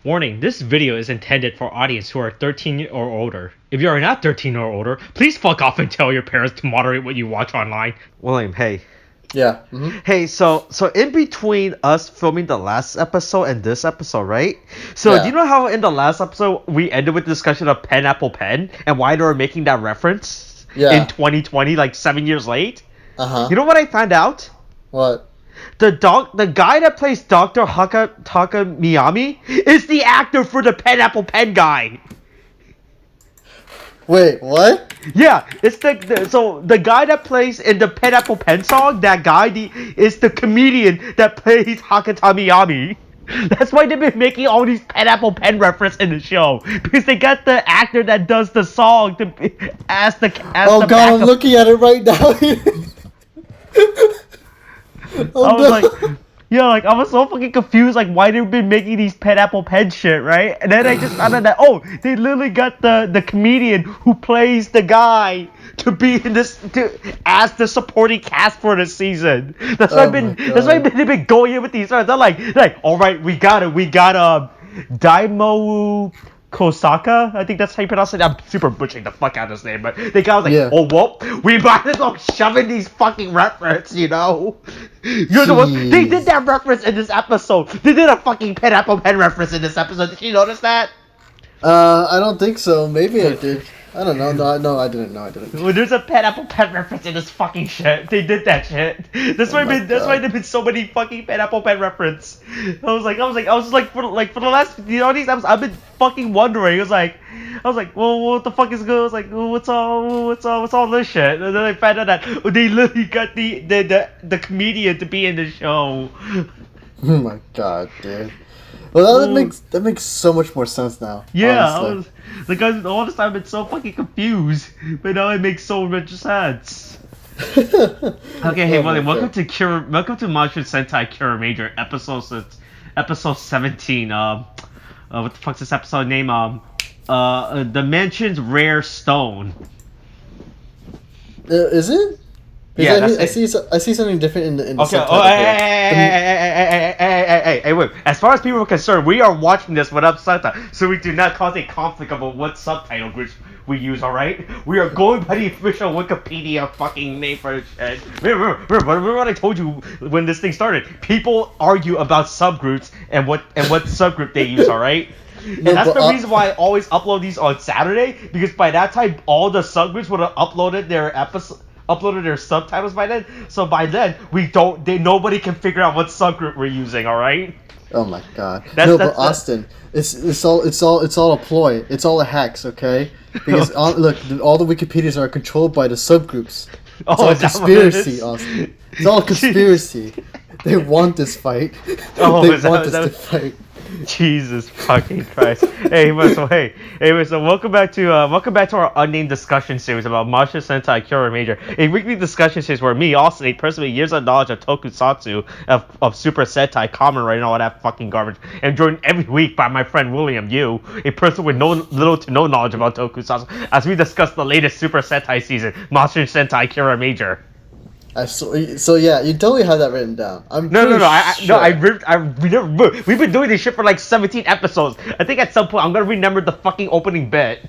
Warning, this video is intended for audience who are 13 or older. If you are not 13 or older, please fuck off and tell your parents to moderate what you watch online. William, hey. Yeah. Mm-hmm. Hey, so in between us filming the last episode and this episode, right? So do you know how in the last episode we ended with discussion of Pen Apple Pen and why they were making that reference in 2020, like 7 years late? Uh-huh. You know what I found out? What? The guy that plays Dr. Taka Miyami is the actor for the Pen Apple Pen guy. Wait, what? Yeah, it's the guy that plays in the Pen Apple Pen song. That guy is the comedian that plays Hakata Miyami. That's why they've been making all these Pen Apple Pen reference in the show, because they got the actor that does the song as the God, I'm looking at it right now. I was so fucking confused, like, why they've been making these Pen Apple Pen shit, right? And then I just found out that, they literally got the comedian who plays the guy to be in this, as the supporting cast for this season. That's why they've been going in with these. They're like, all right, we got Daimo Kosaka, I think that's how you pronounce it. I'm super butchering the fuck out of his name, but the guy was like, oh, well, we might as well shove in these fucking reference, you know? You're the one. They did that reference in this episode. They did a fucking Pen Apple Pen reference in this episode. Did you notice that? I don't think so. Maybe I did. I don't know. No, I didn't. Well, there's a Pen Apple Pen reference in this fucking shit. They did that shit. That's why there's been so many fucking Pen Apple Pen reference. I was like, for the last, these episodes, I've been fucking wondering. I was like, well, what the fuck is good? I was like, well, what's all this shit? And then I found out that they literally got the comedian to be in the show. Oh my god, dude. Well, that makes so much more sense now. Yeah, all this time I've been so fucking confused, but now it makes so much sense. Okay, hey William, welcome to Mashin Sentai Kiramager, episode 17. What the fuck's this episode name? The Mansion's Rare Stone. Is it? Yeah, I see something different in the okay. subtitle. Hey, wait. As far as people are concerned, we are watching this without subtitles, so we do not cause a conflict about what subtitle groups we use, alright? We are going by the official Wikipedia fucking name for this shit. Remember what I told you when this thing started? People argue about subgroups and what subgroup they use, alright? And that's the reason why I always upload these on Saturday, because by that time, all the subgroups would have uploaded their subtitles by then. So by then, nobody can figure out what subgroup we're using. All right. Oh my god. But Austin, it's all a ploy. It's all a hacks, okay? Because look, all the Wikipedias are controlled by the subgroups. It's all a conspiracy, Austin. It's all a conspiracy. They want this fight. They want this to fight. Jesus fucking Christ! Hey, so welcome back to our unnamed discussion series about Mashin Sentai Kiramager, a weekly discussion series where me, Austin, a person with years of knowledge of tokusatsu, of Super Sentai, Kamen, and all that fucking garbage, and joined every week by my friend William, a person with little to no knowledge about tokusatsu, as we discuss the latest Super Sentai season, Mashin Sentai Kiramager. So yeah, you totally have that written down. We've been doing this shit for like 17 episodes. I think at some point I'm gonna remember the fucking opening bit.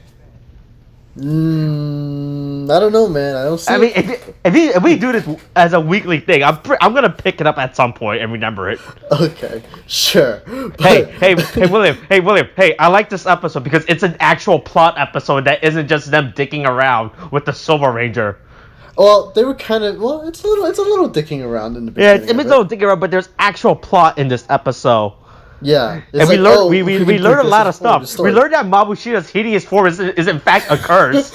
I don't know, man. I don't see. I mean, if we do this as a weekly thing, I'm gonna pick it up at some point and remember it. Okay, sure. Hey, William. Hey, I like this episode because it's an actual plot episode that isn't just them dicking around with the Silver Ranger. Well, they were kind of. Well, it's a little dicking around in the beginning. Yeah, it's a little dicking around, but there's actual plot in this episode. Yeah, and we learned a lot of stuff. We learned that Mabushida's hideous form is in fact a curse,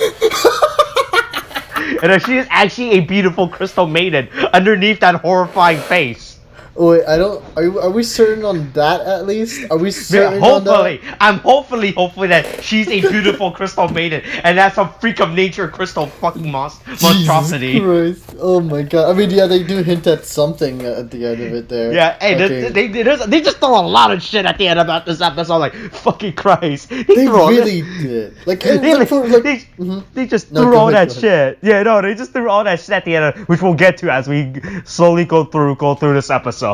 and that she is actually a beautiful crystal maiden underneath that horrifying face. Wait, I don't. Are we certain on that at least? Are we certain on that? I'm hopefully that she's a beautiful crystal maiden, and that's a freak of nature crystal fucking monstrosity. Jesus Christ. Oh my god! I mean, yeah, they do hint at something at the end of it there. Yeah, hey, they just throw a lot of shit at the end about this episode. Like fucking Christ, they really did. Like they just threw all that shit. Yeah, no, they just threw all that shit at the end, which we'll get to as we slowly go through this episode.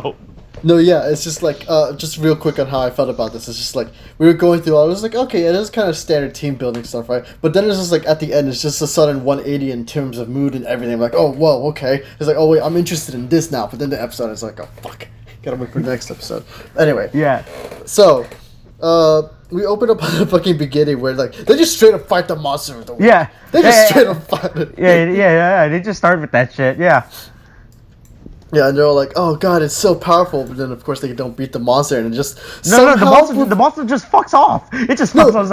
No, yeah, it's just like, just real quick on how I felt about this. It's just like, we were going through all, I was like, okay, it is kind of standard team building stuff, right? But then it's just like, at the end, it's just a sudden 180 in terms of mood and everything. I'm like, oh, whoa, okay. It's like, oh, wait, I'm interested in this now. But then the episode is like, oh, fuck. Gotta wait for the next episode. Anyway. Yeah. So, we open up at the fucking beginning where, like, they just straight up fight the monster with the wheel. Yeah. They just straight up fight it. Yeah. They just started with that shit, yeah. Yeah, and they're all like, "Oh God, it's so powerful!" But then, of course, they don't beat the monster, and it just no. The monster just fucks off. It just fucks off.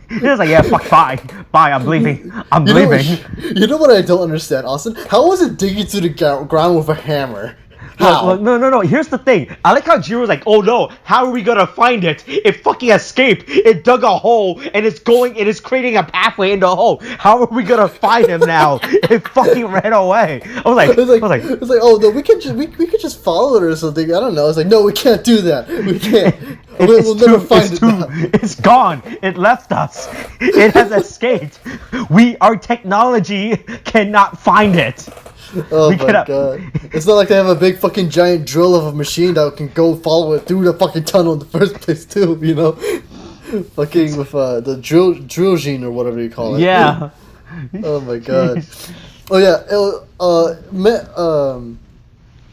It's like, yeah, fuck, bye. I'm leaving. You know what I don't understand, Austin? How was it digging through the ground with a hammer? How? No. Here's the thing. I like how Jiro's like, oh no, how are we gonna find it? It fucking escaped. It dug a hole and it's creating a pathway into the hole. How are we gonna find him now? It fucking ran away. I was like, oh no, we could just follow it or something. I don't know. It's like, no, we can't do that. We can't. We'll never find it now. It's gone. It left us. It has escaped. Our technology cannot find it. Oh my god. It's not like they have a big fucking giant drill of a machine that can go follow it through the fucking tunnel in the first place too, you know? Fucking with the drill gene or whatever you call it. Yeah. Oh my god. Oh yeah,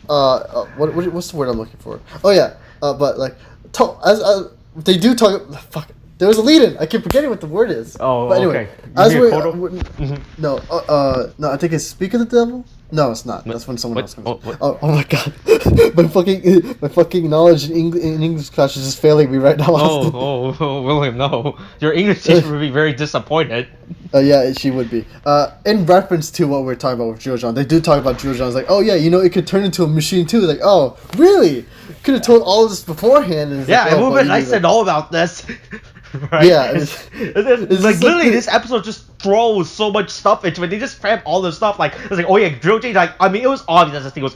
what's the word I'm looking for? Oh yeah, but like, they do talk. Fuck, there was a lead-in. I keep forgetting what the word is. Oh, but anyway, okay. No, I think it's Speak of the Devil. No, it's not. That's when someone else comes. Oh my god, my fucking knowledge in English class is just failing me right now. Oh, William, no, your English teacher would be very disappointed. Yeah, she would be. In reference to what we're talking about with Jirojan, they do talk about Jirojan. It's like, oh yeah, you know, it could turn into a machine too. Like, oh really? Could have told all of this beforehand. And yeah, it would have been nice to know about this. Right? Yeah, it's like literally this episode just throws so much stuff into it. They just cramp all this stuff. Like it's like, oh yeah, Drill Change. Like I mean, it was obvious that this thing was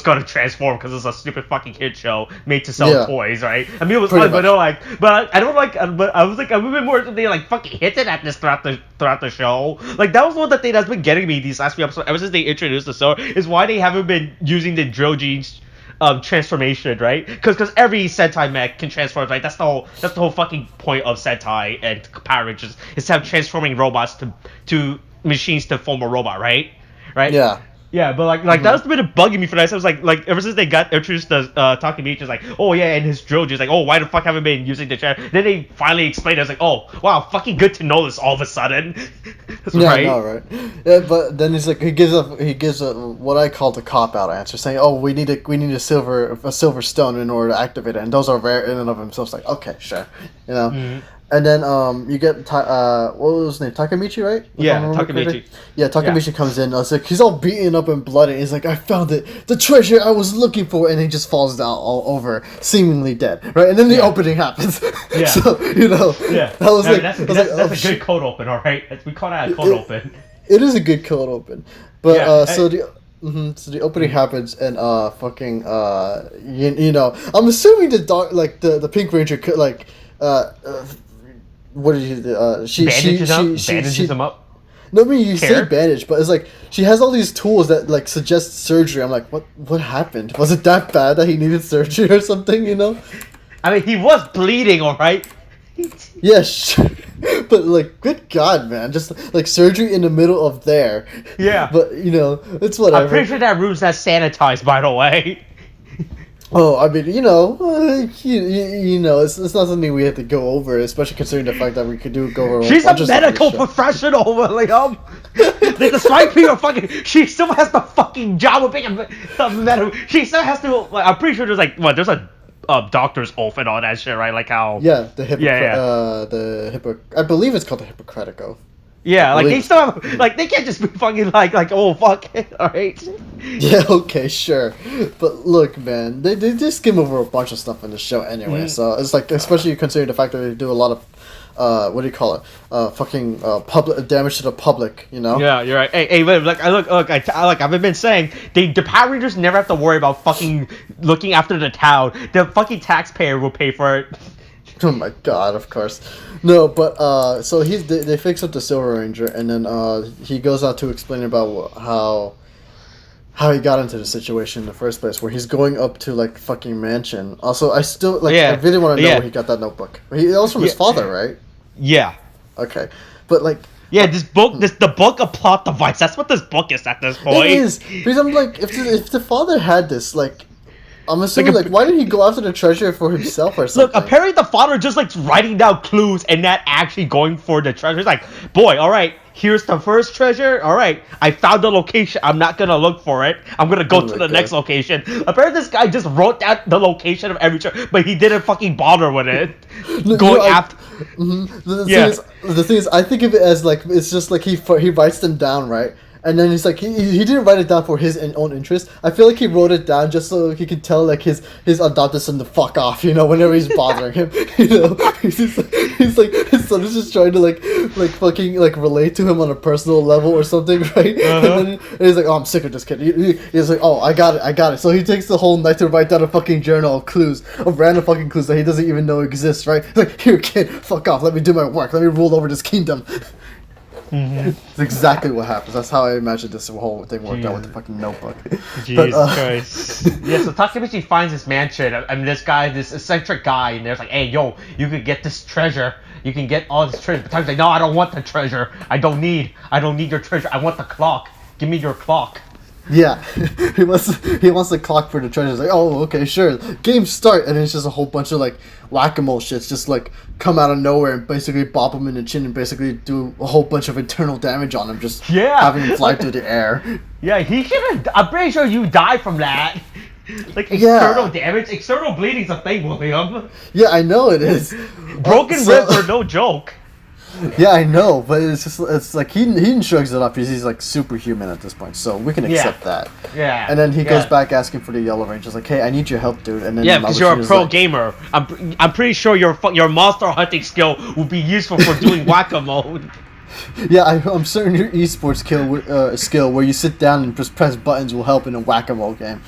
gonna transform because it's a stupid fucking kid show made to sell toys, right? I mean, it was fun, but no, like, but I don't like. But I was like, I'm a bit more. They like fucking hinted at this throughout the show. Like that was one of the things that's been getting me these last few episodes ever since they introduced the show is why they haven't been using the Drill Gene's transformation, right? Because every Sentai mech can transform, right? That's the whole fucking point of Sentai and Power Rangers is to have transforming robots to machines to form a robot, right? Yeah. Yeah, but like that was a bit of bugging me for that. So I was like ever since they got introduced to Takemichi, it's like, oh yeah, and his drill is like, oh, why the fuck haven't been using the chair? Then they finally explained it. I was like, oh wow, fucking good to know this all of a sudden. Right? Right. Yeah, but then he's like, he gives a what I call the cop out answer, saying, oh, we need a silver stone in order to activate it, and those are rare in and of themselves. Like, okay, sure, you know. Mm-hmm. And then you get what was his name? Takemichi, right? Yeah, Takemichi. Yeah, Takemichi comes in. I was like, he's all beaten up and bloody. He's like, I found it, the treasure I was looking for, and he just falls down all over, seemingly dead. Right, and then the opening happens. Yeah. So you know. Yeah. That was that's a good cold open, all right. We call that a cold open. It is a good cold open, but so the opening happens and fucking you know, I'm assuming the Pink Ranger could like what did you do? She bandages him up. No, I mean you say bandage, but it's like she has all these tools that like suggest surgery. I'm like, what happened? Was it that bad that he needed surgery or something? You know? I mean, he was bleeding, all right. Yeah, sure. But like, good God, man, just like surgery in the middle of there. Yeah. But you know, it's whatever. I'm pretty sure that room's not sanitized, by the way. Oh, I mean, you know, you know, it's not something we have to go over, especially considering the fact that we could go over. She's a medical professional, like despite being a fucking, she still has the fucking job of being a medical. She still has to. Like, I'm pretty sure there's like there's a doctor's oath and all that shit, right? Like how. Yeah, I believe it's called the Hippocratic Oath. Yeah, like they still have, like they can't just be fucking like oh fuck, alright. Yeah, okay, sure, but look, man, they just skim over a bunch of stuff in the show anyway, so it's like, especially considering the fact that they do a lot of what do you call it? Fucking public damage to the public, you know? Yeah, you're right. Hey, look, I've been saying the Power Rangers never have to worry about fucking looking after the town. The fucking taxpayer will pay for it. Oh my God! Of course, no. But so they fix up the Silver Ranger, and then he goes out to explain about how how he got into the situation in the first place, where he's going up to like fucking mansion. Also, I still like. Yeah. I really want to know Yeah. where he got that notebook. That was from his father, right? Yeah. Okay, but like. Yeah, the book a plot device. That's what this book is at this point. It is, because I'm like, if the father had this, like, I'm assuming like why did he go after the treasure for himself or something? Look, apparently the father just like writing down clues and not actually going for the treasure. He's like, boy, all right, here's the first treasure. All right, I found the location. I'm not gonna look for it. I'm gonna go to the next location. Apparently this guy just wrote down the location of every treasure, but he didn't fucking bother with it. After. The thing is, I think of it as like it's just like he writes them down, right? And then he's like he didn't write it down for his own interest. I feel like he wrote it down just so he could tell like his adopted son to fuck off, you know, whenever he's bothering him. You know, he's like his son is just trying to like fucking like relate to him on a personal level or something, right? And then he's like, oh, I'm sick of this kid. He's like, oh, I got it. So he takes the whole night to write down a fucking journal of random fucking clues that he doesn't even know exist, right? He's like, here, kid, fuck off. Let me do my work. Let me rule over this kingdom. It's exactly what happens. That's how I imagine this whole thing worked out with the fucking notebook. Jesus Christ. Yeah, so Takemichi finds this mansion. I mean, this eccentric guy, and there's like, hey, yo, you could get this treasure. You can get all this treasure. But Takemishi's like, no, I don't want the treasure. I don't need your treasure. I want the clock. Give me your clock. Yeah, he wants the clock for the treasure. He's like, oh, okay, sure. Game start, and then it's just a whole bunch of like whack-a-mole shits just like come out of nowhere and basically bop him in the chin and basically do a whole bunch of internal damage on him, just having him fly through the air. Yeah, he should have. I'm pretty sure you die from that. Like external damage, external bleeding's a thing, William. Yeah, I know it is. Broken ribs are no joke. Yeah, I know, but it's like he shrugs it off because he's like superhuman at this point, so we can accept that. Yeah. And then he goes back asking for the Yellow Ranger's like, hey, I need your help, dude. And then because you're a pro gamer. I'm pretty sure your monster hunting skill will be useful for doing whack-a-mole. Yeah, I'm certain your esports skill where you sit down and just press buttons will help in a whack-a-mole game.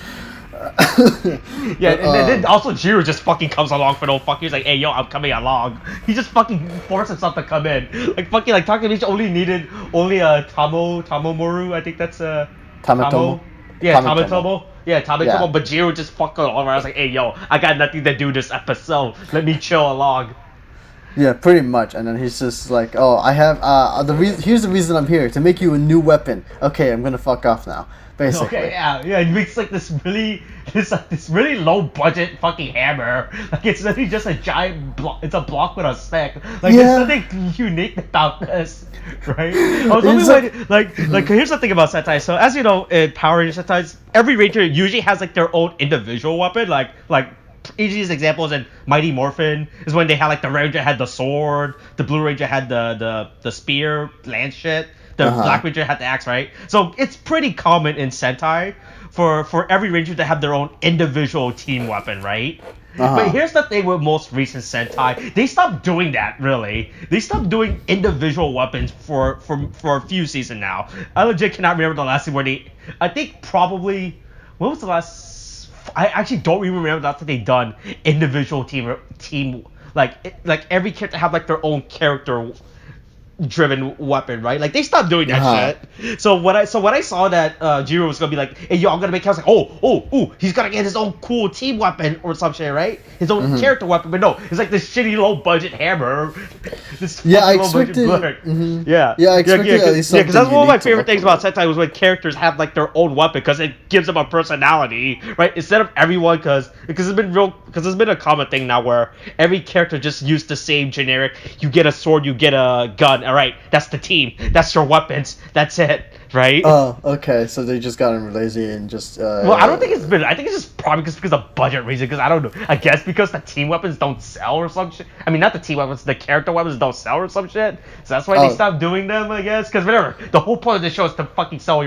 Yeah, and then also Jiro just fucking comes along for no fucking. He's like, hey, yo, I'm coming along. He just fucking forced himself to come in. Like fucking like Takemichi only needed Tamomoru. I think that's Tamatomo. Yeah, Tamatomo. Yeah, Tamatomo. But Jiro just fucking all around. I was like, hey, yo, I got nothing to do this episode. Let me chill along. Yeah, pretty much. And then he's just like, oh, I have here's the reason I'm here, to make you a new weapon. Okay, I'm gonna fuck off now. Basically. Okay, yeah. It makes like this really low budget fucking hammer. Like it's literally just a giant block. It's a block with a stick. Like there's nothing unique about this, right? Like here's the thing about Sentai. So as you know, in Power Ranger Sentai, every Ranger usually has like their own individual weapon. Like easiest examples in Mighty Morphin is when they had like the Ranger had the sword, the Blue Ranger had the spear, lance shit. The Black Ranger had the axe, right? So it's pretty common in Sentai for every Ranger to have their own individual team weapon, right? But here's the thing with most recent Sentai. They stopped doing that, really. They stopped doing individual weapons for a few seasons now. I legit cannot remember the last thing where they... I think probably... When was the last... I actually don't even remember the last time they done individual team... Like every character have like their own character... driven weapon, right? Like they stopped doing that shit. So when I saw that Jiro was gonna be like, hey yo, I'm gonna make chaos, like, oh, he's gonna get his own cool team weapon or some shit, right? His own character weapon, but no, it's like this shitty low budget hammer. This I expected. Yeah, I expected at least something. Yeah, because that's one of my favorite things about Sentai was when characters have like their own weapon because it gives them a personality, right? Instead of everyone, because it's been a common thing now where every character just used the same generic. You get a sword, you get a gun. All right, that's the team. That's your weapons. That's it, right? Oh, okay. So they just got lazy and just. Well, I don't think it's been. I think it's just probably because of budget reason. Because I don't know. I guess because the team weapons don't sell or some shit. I mean, not the team weapons. The character weapons don't sell or some shit. So that's why they stopped doing them. I guess because whatever. The whole point of the show is to fucking sell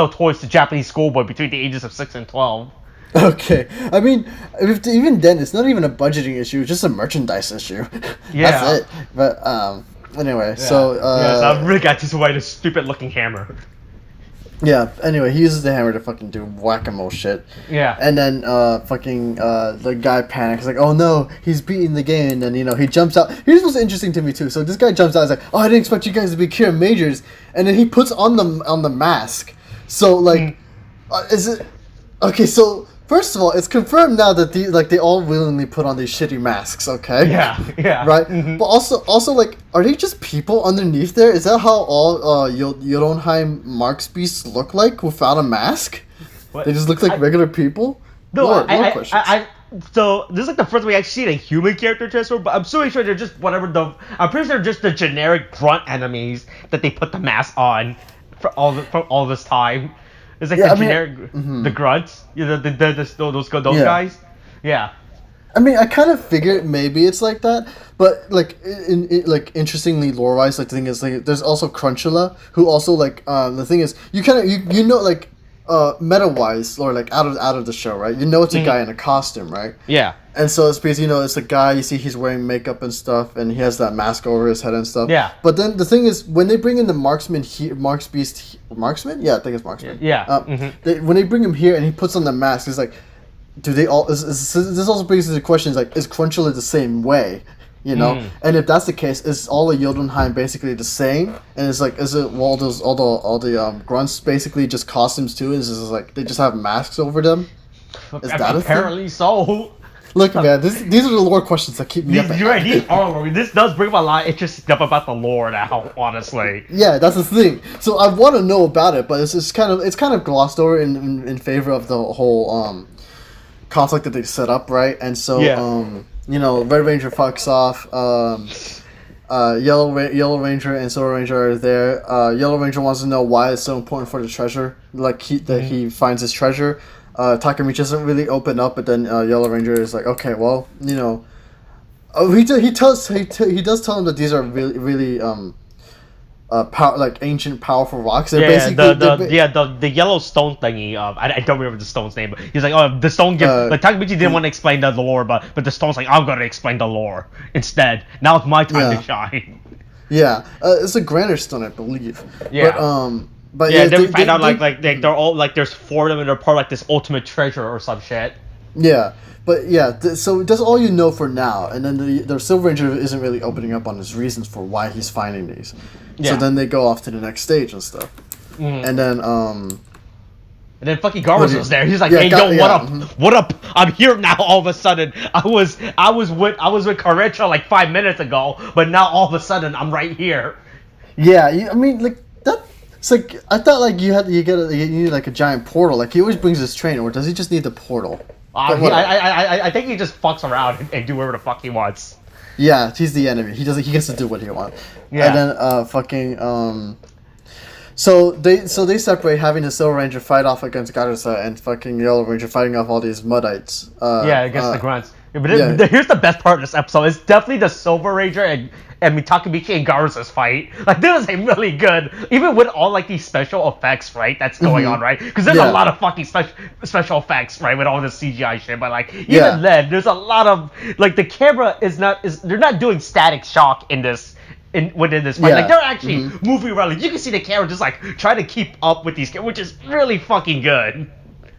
toys to Japanese schoolboy between the ages of 6 and 12. Okay, I mean, even then, it's not even a budgeting issue. It's just a merchandise issue. Yeah, that's it. But anyway, so I really got to why this stupid looking hammer. Yeah. Anyway, he uses the hammer to fucking do whack-a-mole shit. Yeah. And then the guy panics like, oh no, he's beating the game. And then he jumps out. Here's what's interesting to me too. So this guy jumps out. He's like, oh, I didn't expect you guys to be Kiramagers. And then he puts on the mask. So like. Is it okay? So first of all, it's confirmed now that they all willingly put on these shitty masks. Okay. Yeah. Yeah. Right. Mm-hmm. But also like, are they just people underneath there? Is that how all Jotunheim Marks beasts look like without a mask? What? They just look like regular people. No, More questions. So this is like the first way I see a human character transform, but I'm so sure they're just whatever I'm pretty sure they're just the generic grunt enemies that they put the mask on for all this time. It's like generic the grunts, those guys. Yeah. I mean, I kind of figured maybe it's like that, but like like interestingly lore wise, like the thing is like there's also Crunchula who also like the thing is you kind of you know like meta wise or like out of the show, right? You know it's a guy in a costume, right? Yeah. And so it's because it's a guy, you see he's wearing makeup and stuff, and he has that mask over his head and stuff. Yeah. But then the thing is, when they bring in the Marksman Marksman? Yeah, I think it's Marksman. Yeah. When they bring him here and he puts on the mask, it's like, do they all? This also brings the question: is like, is Crunchula the same way? You know, and if that's the case, is all of Jotunheim basically the same? And it's like, is it all the grunts basically just costumes too? Is it like they just have masks over them? Is that apparently so? Look, man, these are the lore questions that keep me up. You're right. These are lore. This does bring up a lot of interesting stuff about the lore now. Honestly. Yeah, that's the thing. So I want to know about it, but it's kind of glossed over in favor of the whole conflict that they set up, right? And so Red Ranger fucks off. Yellow Ranger and Silver Ranger are there. Yellow Ranger wants to know why it's so important for the treasure. Like he finds his treasure. Takemichi doesn't really open up, but then Yellow Ranger is like, okay, well, he does tell him that these are really like ancient powerful rocks. They're the yellow stone thingy. I don't remember the stone's name, but he's like, oh, the stone gives. Like Takemichi didn't want to explain the lore, but the stone's like, I'm gonna explain the lore instead. Now it's my time to shine. Yeah, it's a Granite Stone, I believe. Yeah. But then we find out like they're all like there's 4 of them and they're part of like this ultimate treasure or some shit. Yeah, but so that's all you know for now, and then the Silver Ranger isn't really opening up on his reasons for why he's finding these. Yeah. So then they go off to the next stage and stuff, and then fucking Garza's there. He's like, hey, what up? What up? I'm here now. All of a sudden, I was with Karecha like 5 minutes ago, but now all of a sudden I'm right here. Yeah, I mean like that. It's like I thought like you need like a giant portal. Like he always brings his train, or does he just need the portal? I think he just fucks around and do whatever the fuck he wants. Yeah, he's the enemy. He gets to do what he wants. Yeah. And then so they separate, having the Silver Ranger fight off against Garusa and fucking Yellow Ranger fighting off all these Muddites. Against the grunts. But here's the best part of this episode. It's definitely the Silver Ranger and Takemichi and Garusa's fight. Like, this is a really good, even with all like these special effects, right? That's going on, right? Because there's a lot of fucking special effects, right? With all this CGI shit, but like even then, there's a lot of like the camera they're not doing static shock in this. Within this fight, like they're actually moving around. Like, you can see the camera just like trying to keep up with these, which is really fucking good.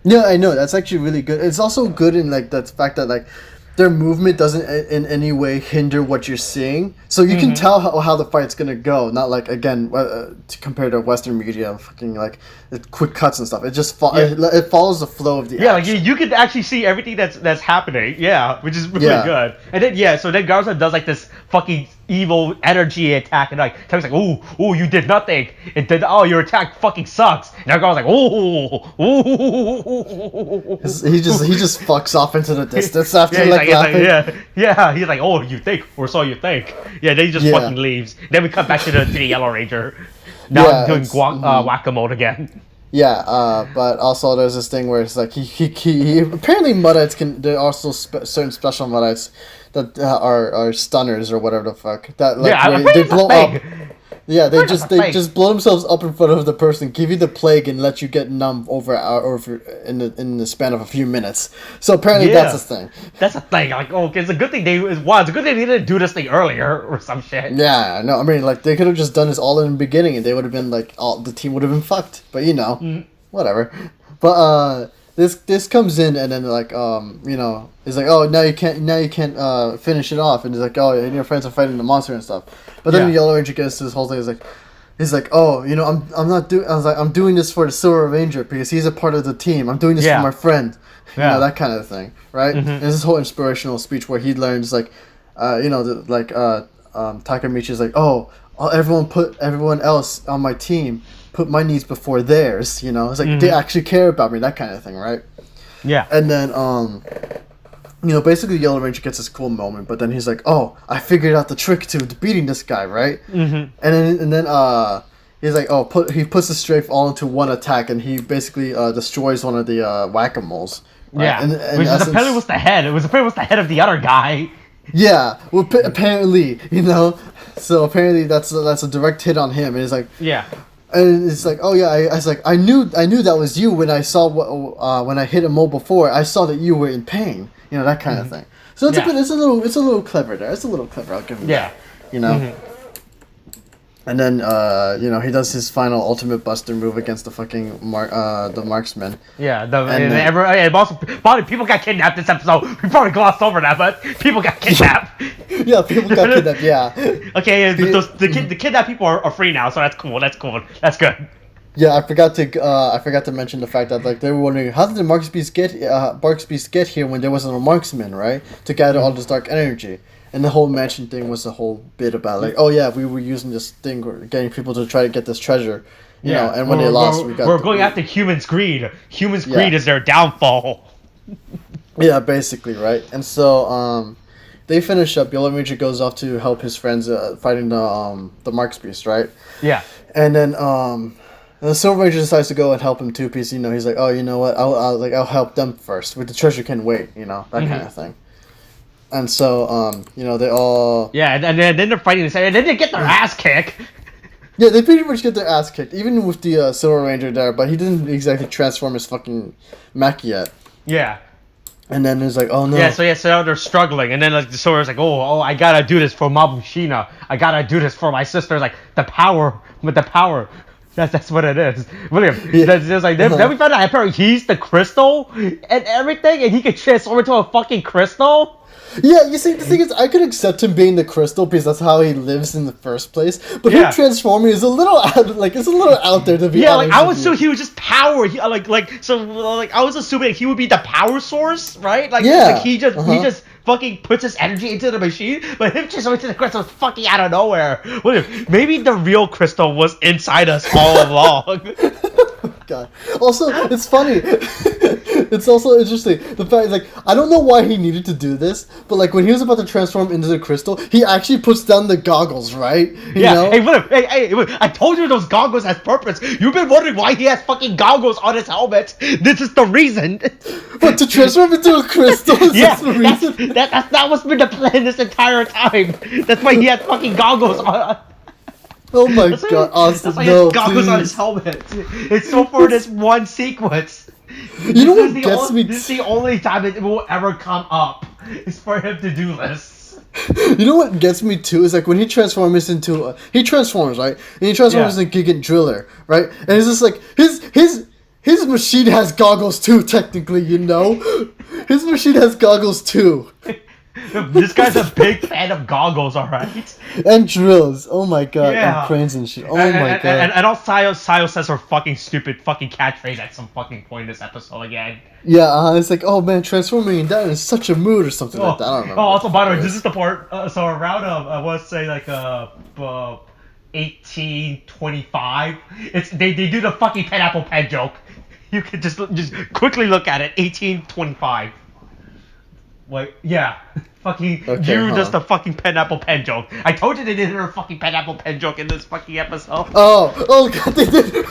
Yeah, I know, that's actually really good. It's also good in like the fact that like their movement doesn't in any way hinder what you're seeing, so you can tell how the fight's gonna go. Not like again compared to Western media, fucking like quick cuts and stuff. It just it follows the flow of the action. Like you can actually see everything that's happening. Yeah, which is really good. And then so then Garza does like this fucking evil energy attack, and like Take's like, ooh, you did nothing. And then your attack fucking sucks. And now Garza's like, ooh. He just fucks off into the distance after laughing. He's like, oh, you think, or so you think. Yeah, then he just fucking leaves. Then we cut back to the Yellow Ranger. Now I'm doing whack-a-mole again. Yeah, but also there's this thing where it's like he apparently Muddites there are also certain special Muddites that are stunners or whatever the fuck that like they blow up. Yeah, they just blow themselves up in front of the person, give you the plague, and let you get numb over in the span of a few minutes. So apparently that's a thing. That's a thing. Like, it's a good thing it's a good thing they didn't do this thing earlier or some shit. Yeah, no, I mean like they could have just done this all in the beginning, and they would have been like the team would have been fucked. But whatever. But this comes in, and then like he's like, oh, now you can't finish it off, and he's like, oh, and your friends are fighting the monster and stuff. But then the Yellow Ranger gets to this whole thing. He's like, he's like, oh, you know, I'm not doing. I was like, I'm doing this for the Silver Ranger because he's a part of the team. I'm doing this for my friend. You know, that kind of thing, right? Mm-hmm. And this whole inspirational speech where he learns like, you know, Takamichi's like, oh, everyone else on my team put my needs before theirs. You know, it's like they actually care about me, that kind of thing, right? Yeah. And then you know, basically Yellow Ranger gets this cool moment, but then he's like, oh, I figured out the trick to beating this guy, right? Mm-hmm. And then he's like, he puts the strafe all into one attack, and he basically destroys one of the whack-a-moles. Right? Yeah, which apparently was the head. It was apparently the head of the other guy. Yeah, well, apparently, you know, so apparently that's a direct hit on him, and it's like, yeah, and it's like, oh yeah, I was like, I knew that was you when I saw when I hit a mole before. I saw that you were in pain, you know, that kind of thing. So it's it's a little clever there. It's a little clever. I'll give him that. You know. Mm-hmm. And then, you know, he does his final ultimate buster move against the fucking the marksman. Yeah, and also, probably people got kidnapped this episode. We probably glossed over that, but people got kidnapped. Yeah, people got kidnapped, yeah. Okay, the kidnapped people are free now, so that's cool, that's good. Yeah, I forgot to mention the fact that, like, they were wondering, how did the Marks Beast get here when there wasn't a marksman, right? To gather all this dark energy. And the whole mansion thing was a whole bit about, like, oh yeah, we were using this thing, getting people to try to get this treasure, you know. And when they lost, we're going after humans' greed. Humans' greed is their downfall. Yeah, basically, right. And so, they finish up. Yellow Ranger goes off to help his friends fighting the Marks Beast, right? Yeah. And then the Silver Ranger decides to go and help him too, because, you know, he's like, oh, you know what, I'll help them first. With the treasure can wait, you know, that kind of thing. And so, you know, they all... Yeah, and then they're fighting, and then they get their ass kicked. Yeah, they pretty much get their ass kicked, even with the Silver Ranger there, but he didn't exactly transform his fucking mech yet. Yeah. And then it's like, oh no. Yeah, so they're struggling, and then like the Silver's like, oh, I gotta do this for Mabushina. I gotta do this for my sister. Like, the power. That's what it is. William, that's just like, then we found out apparently he's the crystal and everything, and he can transform into a fucking crystal. Yeah, you see, the thing is, I could accept him being the crystal because that's how he lives in the first place. But him transforming is a little out there to be honest. Yeah, like I would assume he was just power. I was assuming he would be the power source, right? Like, like he just fucking puts his energy into the machine, but him transforming into the crystal is fucking out of nowhere. Maybe the real crystal was inside us all along. God. Also, it's funny. It's also interesting. The fact is, like, I don't know why he needed to do this, but like when he was about to transform into the crystal, he actually puts down the goggles, right? You know? Hey, I told you those goggles has purpose. You've been wondering why he has fucking goggles on his helmet. This is the reason. But to transform into a crystal is the reason? That was been the plan this entire time. That's why he has fucking goggles on. Oh my god, Austin, that's why he has goggles on his helmet. It's so for this one sequence. You know what gets me? This is the only time it will ever come up. Is for him to do this. You know what gets me too is like when he transforms into he transforms, right? And he transforms into Gigant Driller, right? And it's just like his machine has goggles too. Technically, you know, his machine has goggles too. This guy's a big fan of goggles, alright? And drills. Oh my god. Yeah. And cranes and shit. Oh my god. And all Sayo says her fucking stupid fucking catchphrase at some fucking point in this episode again. Yeah, it's like, oh man, transforming into that is such a mood or something like that. I don't know. Oh, also, by the way, this is the part, so around, I want to say, like, 1825, they do the fucking pineapple pen joke. You can just quickly look at it, 1825. Wait, yeah. Fucking does the fucking pineapple pen joke. I told you they did a fucking pineapple pen joke in this fucking episode. Oh god, they did.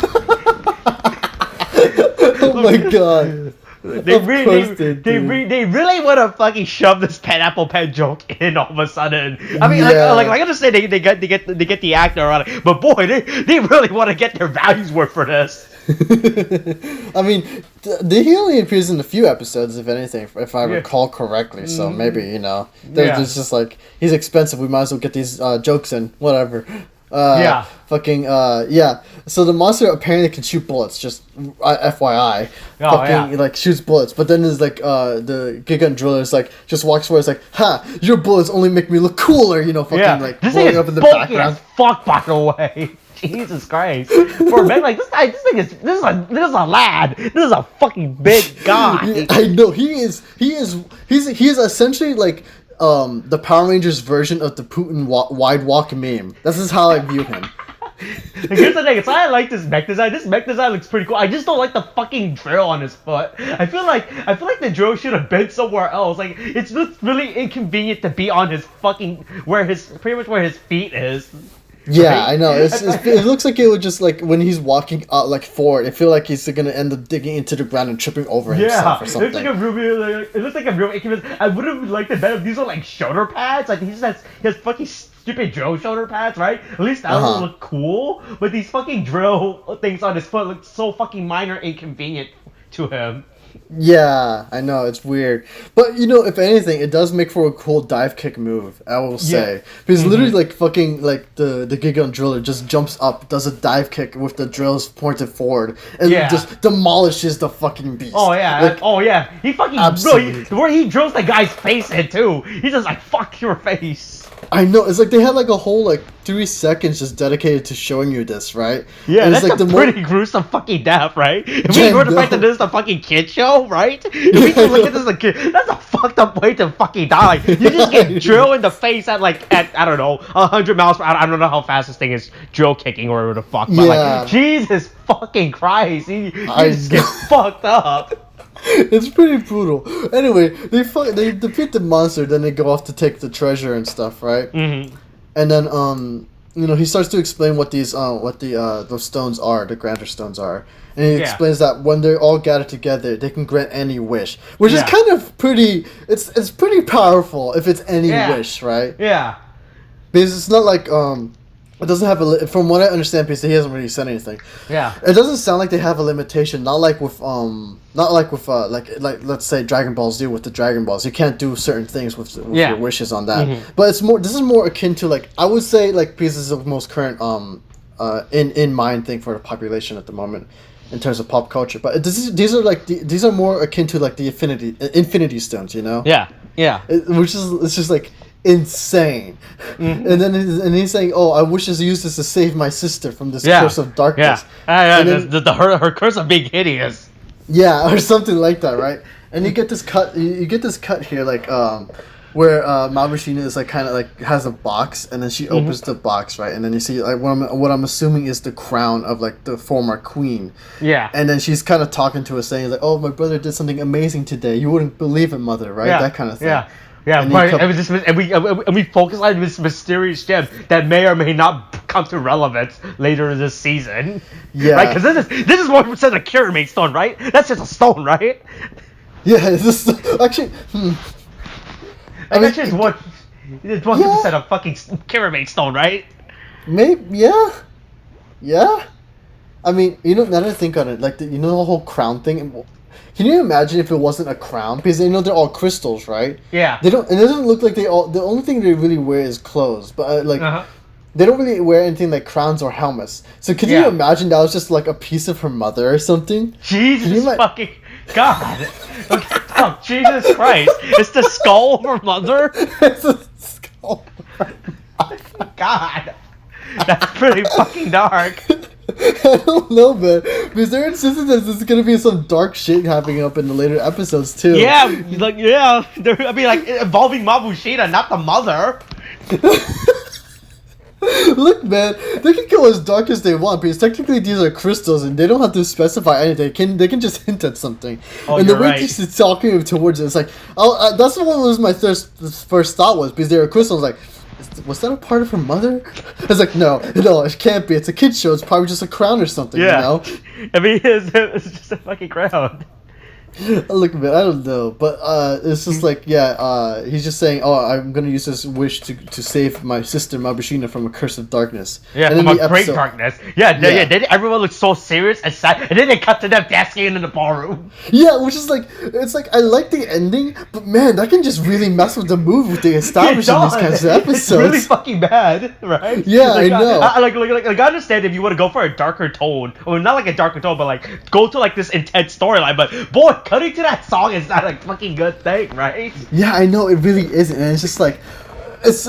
Oh my god. They really want to fucking shove this pineapple pen joke in all of a sudden. I mean, like I understand they get the actor on it, but boy, they really want to get their values worth for this. I mean, he only appears in a few episodes, if anything, if I recall correctly. So maybe, you know, there's just like, he's expensive. We might as well get these jokes in, whatever. So the monster apparently can shoot bullets. Just FYI, like shoots bullets. But then there's like the Gigant Driller is like just walks forward. It's like, ha! Your bullets only make me look cooler. You know, fucking like blowing up in the background. Fuck, by the way. Jesus Christ! For a man like this is a lad. This is a fucking big guy. Yeah, I know he's essentially like the Power Rangers version of the Putin wide walk meme. This is how I view him. Here's the thing, it's why I like this mech design. This mech design looks pretty cool. I just don't like the fucking drill on his foot. I feel like the drill should have been somewhere else. Like, it's just really inconvenient to be on his fucking where his feet is. Yeah, right? I know. It looks like it would just like when he's walking like forward, I feel like he's gonna end up digging into the ground and tripping over himself or something. It looks like a real I would have liked it better if these are like shoulder pads. Like he has fucking stupid drill shoulder pads, right? At least that would look cool. But these fucking drill things on his foot look so fucking minor inconvenient to him. Yeah, I know, it's weird. But, you know, if anything, it does make for a cool dive kick move, I will say. Because literally, like, fucking, like, the Gigon Driller just jumps up, does a dive kick with the drills pointed forward, and just demolishes the fucking beast. Oh, yeah. Like, He fucking... Where he drills the guy's face in, too. He's just like, fuck your face. I know, it's like they had like a whole like 3 seconds just dedicated to showing you this, right? Yeah, and that's it's like a pretty gruesome fucking death, right? If we were to fight that this is a fucking kid show, right? If we can look at this as a kid, that's a fucked up way to fucking die. Like, you just get drilled in the face at I don't know, 100 miles per hour. I don't know how fast this thing is drill kicking or whatever the fuck, but like, Jesus fucking Christ, you just get fucked up. It's pretty brutal. Anyway, they defeat the monster, then they go off to take the treasure and stuff, right? Mm-hmm. And then you know, he starts to explain what these those stones are, the Grander stones are, and he explains that when they're all gathered together, they can grant any wish, which is kind of pretty. It's pretty powerful if it's any wish, right? Yeah. Because it's not like it doesn't have from what I understand, because he hasn't really said anything. Yeah. It doesn't sound like they have a limitation. Not like with like let's say Dragon Ball Z with the Dragon Balls. You can't do certain things with your wishes on that. Mm-hmm. But it's more. This is more akin to like I would say like because this is the most current in mind thing for the population at the moment in terms of pop culture. But these are more akin to like the Infinity Stones. You know. Yeah. Yeah. It's just like insane. Mm-hmm. And then he's saying, "Oh, I wish to use this to save my sister from this curse of darkness." Yeah, her curse of being hideous. Yeah, or something like that, right? And you get this cut. You get this cut here, like where Mabushina is like kind of like has a box, and then she opens the box, right? And then you see like what I'm assuming is the crown of like the former queen. Yeah. And then she's kind of talking to us, saying like, "Oh, my brother did something amazing today. You wouldn't believe it, mother," right? Yeah. That kind of thing. Yeah. Yeah, and we focus on this mysterious gem that may or may not come to relevance later in this season. Yeah, right. Because this is 1% a Kiramage stone, right? That's just a stone, right? Yeah, it's actually. I mean, it's 1% a fucking Kiramage stone, right? Maybe, yeah. I mean, you know, now that I think on it, like the whole crown thing. Can you imagine if it wasn't a crown? Because they're all crystals, right? Yeah. They don't. It doesn't look like they all. The only thing they really wear is clothes, but they don't really wear anything like crowns or helmets. So can you imagine that was just like a piece of her mother or something? Jesus fucking God! Okay, oh, Jesus Christ! It's the skull of her mother. It's a skull. God, that's pretty fucking dark. I don't know, man. Because they're insisting that there's gonna be some dark shit happening up in the later episodes too. Yeah, like I mean, like involving Mabushina, not the mother. Look, man, they can go as dark as they want because technically these are crystals and they don't have to specify anything. They can just hint at something. Oh, and the way she's talking towards it, it's like, that's what was my first thought was because they were crystals. Like, was that a part of her mother? I was like, no, it can't be. It's a kid's show. It's probably just a crown or something, you know? I mean, it's just a fucking crown. Look, man, I don't know, but it's just like, he's just saying, "Oh, I'm gonna use this wish to save my sister Mabushina from a curse of darkness." Yeah, and from a great darkness. Then everyone looks so serious and sad, and then they cut to them dancing in the ballroom. Yeah, which is like, it's like I like the ending, but man, that can just really mess with the mood with the establishing these kinds of episodes. It's really fucking bad, right? Yeah, like, I know. I understand if you want to go for a darker tone, or not like a darker tone, but like go to like this intense storyline. But boy, cutting to that song is not a fucking good thing, right? Yeah, I know, it really isn't, and it's just like, it's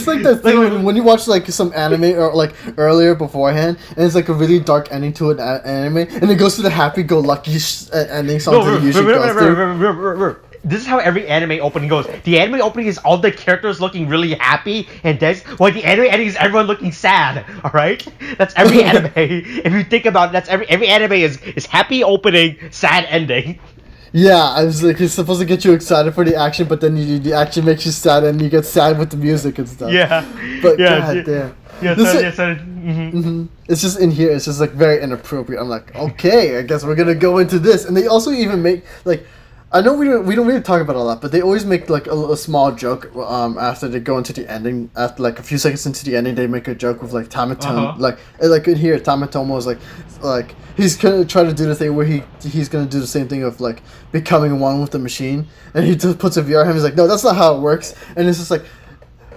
like that thing when you watch like some anime or like earlier beforehand, and it's like a really dark ending to an anime, and it goes to the happy-go-lucky ending song that it usually goes through. This is how every anime opening goes. The anime opening is all the characters looking really happy and dense, while the anime ending is everyone looking sad. All right, that's every anime. If you think about it, that's every anime is happy opening, sad ending. Yeah, I was like, it's supposed to get you excited for the action, but then the action makes you sad, and you get sad with the music and stuff. Yeah, but god damn. Yeah, It's just in here. It's just like very inappropriate. I'm like, okay, I guess we're gonna go into this, and they also even make like, I know we don't really talk about it a lot, but they always make like a small joke after they go into the ending. After like a few seconds into the ending, they make a joke with like Tamatomo. Like in here, Tamatomo is like he's gonna try to do the thing where he's gonna do the same thing of like becoming one with the machine, and he just puts a VR on him. He's like, no, that's not how it works, and it's just like,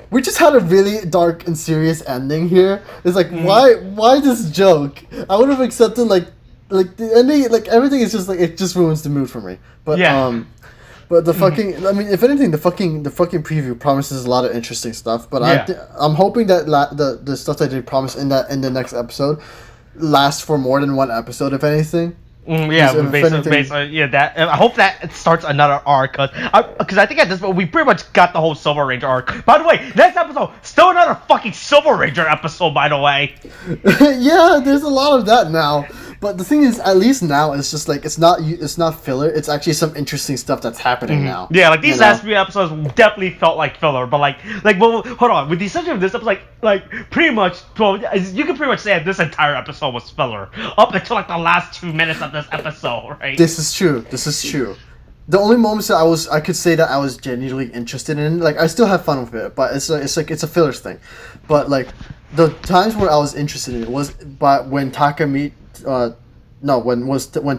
we just had a really dark and serious ending here. It's like, why this joke? I would have accepted like the ending, like everything is just like, it just ruins the mood for me. But but the fucking, I mean, if anything, the fucking preview promises a lot of interesting stuff. But I'm hoping that the stuff that they promise in the next episode lasts for more than one episode, if anything. Basically, that. I hope that starts another arc, because I think at this point we pretty much got the whole Silver Ranger arc. By the way, next episode, still another fucking Silver Ranger episode. By the way. Yeah, there's a lot of that now. But the thing is, at least now it's just like it's not filler. It's actually some interesting stuff that's happening now. Yeah, like these last few episodes definitely felt like filler. But well, hold on. With the exception of this episode, like pretty much, well, you can pretty much say that this entire episode was filler up until like the last 2 minutes of this episode, right? This is true. The only moments that I could say that I was genuinely interested in, like I still have fun with it, but it's a fillers thing. But like the times where I was interested in it was when when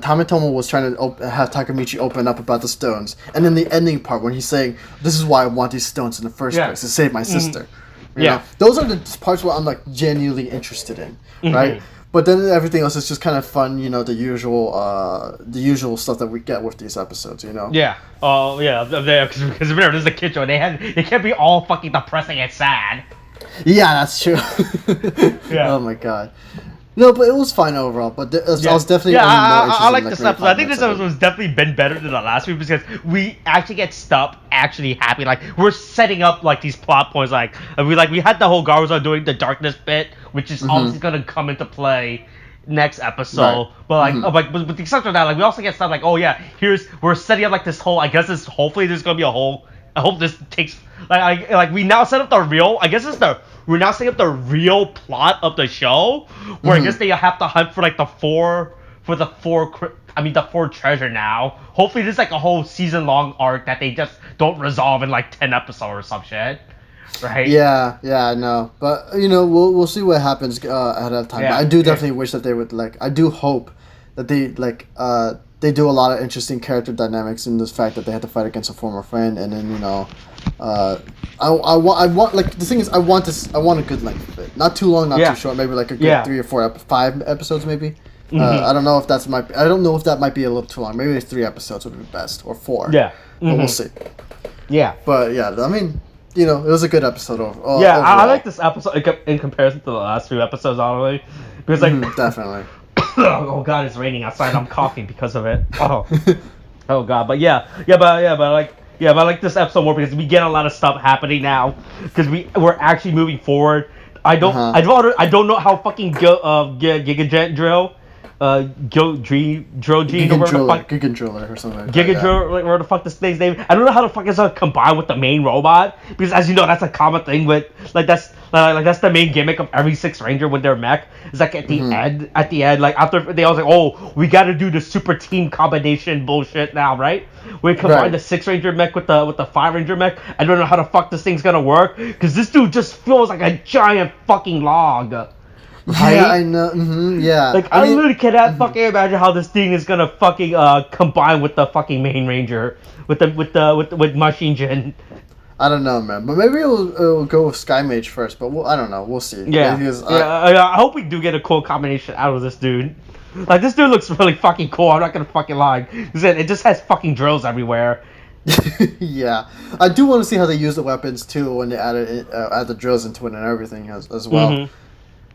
Tamatomo was trying to have Takamichi open up about the stones, and then the ending part when he's saying, "This is why I want these stones in the first place, to save my sister." You know? Those are the parts where I'm like genuinely interested in, right? But then everything else is just kind of fun, you know, the usual stuff that we get with these episodes, you know. Yeah. Oh yeah, because remember, this is a kid show. They can't be all fucking depressing and sad. Yeah, that's true. Oh my god. No, but it was fine overall. But I was definitely more interested I like in this episode. I think this episode has definitely been better than the last week because we actually get stuff actually happy. Like we're setting up like these plot points. Like we had the whole Garza doing the darkness bit, which is obviously gonna come into play next episode. Right. But but with the exception of that, like we also get stuff like, oh yeah, we're setting up like this whole. I guess hopefully there's gonna be a whole. I hope this takes like we now set up the real. I guess we're now setting up the real plot of the show, where I guess they have to hunt for like the four treasure now. Hopefully this is like a whole season long arc that they just don't resolve in like 10 episodes or some shit. Right? Yeah, I know. But you know, we'll see what happens ahead of time. But I do definitely wish that they would I do hope that they they do a lot of interesting character dynamics in this fact that they had to fight against a former friend, and then you know, I want like the thing is I want a good length of it, not too long, not too short, maybe like a good 3 or 4 5 episodes maybe. I don't know if I don't know if that might be a little too long. Maybe 3 episodes would be best, or 4. Yeah, but we'll see. Yeah, but yeah, I mean, you know, it was a good episode overall. I like this episode in comparison to the last few episodes, honestly, because like definitely. Oh god, it's raining outside. I'm coughing because of it. Oh god, but I like this episode more because we get a lot of stuff happening now because we're actually moving forward. I don't know how fucking Giga Drill Giga Driller or something. Giga Driller, like where the fuck this thing's name? I don't know how the fuck it's gonna combine with the main robot because, as you know, that's a common thing with that's the main gimmick of every Sixth Ranger with their mech. It's like at the end, like after they all like, oh, we got to do the super team combination bullshit now, right? We combine the Sixth Ranger mech with the Five Ranger mech. I don't know how the fuck this thing's gonna work because this dude just feels like a giant fucking log. Right? Yeah, I know. Yeah. Like I literally cannot fucking imagine how this thing is gonna fucking combine with the fucking main Ranger with Mashin Jin. I don't know, man. But maybe it'll go with Sky Mage first. But I don't know. We'll see. Yeah. I hope we do get a cool combination out of this dude. Like this dude looks really fucking cool. I'm not gonna fucking lie. It just has fucking drills everywhere. Yeah, I do want to see how they use the weapons too when they add the drills into it and everything as well. Mm-hmm.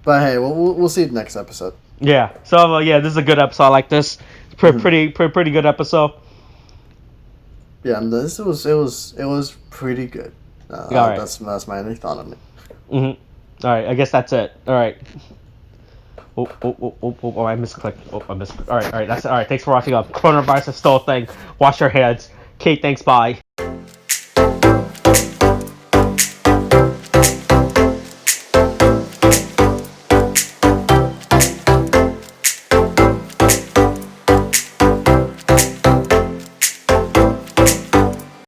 But hey, we'll see it next episode. Yeah. So yeah, this is a good episode. I like this. Pretty good episode. Yeah, and it was pretty good. All right. That's my only thought on it. All right. I guess that's it. All right. Oh, I misclicked. I misclicked. All right. That's it. All right. Thanks for watching. Coronavirus is still a thing. Wash your hands. Okay, thanks. Bye.